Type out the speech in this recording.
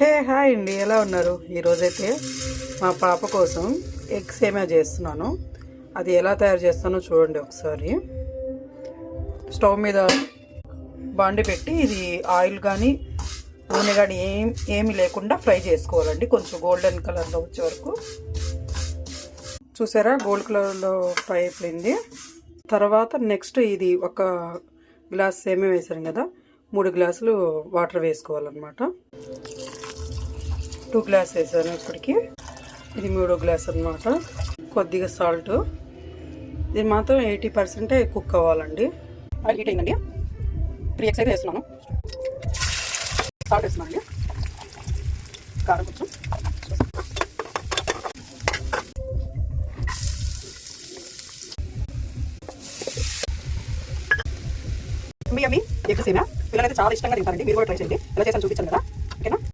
Hi అండి, ఎలా ఉన్నారు? ఈరోజైతే మా పాప కోసం ఎగ్ సేమియా చేస్తున్నాను. అది ఎలా తయారు చేస్తానో చూడండి ఒకసారి. స్టవ్ మీద బాండి పెట్టి ఇది ఆయిల్ కానీ నూనె కానీ ఏమి లేకుండా ఫ్రై చేసుకోవాలండి. కొంచెం గోల్డెన్ కలర్లో వచ్చే వరకు. చూసారా, గోల్డ్ కలర్లో ఫ్రై అయిపోయింది. తర్వాత నెక్స్ట్ ఇది ఒక గ్లాస్ సేమియా వేసాను కదా, 3 గ్లాసులు వాటర్ వేసుకోవాలన్నమాట. 2 గ్లాస్ వేసాను ఇప్పటికి. ఇది 3 గ్లాస్ అనమాట. కొద్దిగా సాల్ట్. ఇది మాత్రం 80% కుక్ అవ్వాలండి. ఆయిల్ హీట్ అయిందండి. 3 eggs అయితే వేస్తున్నాను. సాల్ట్ వేస్తున్నాను అండి. కారం కొంచెం. యమ్మీ ఎగ్ సేమియా పిల్లలైతే చాలా ఇష్టంగా తింటారండి. మీరు కూడా ట్రై చేయండి. ఎలా చేసాను చూపించాను కదా.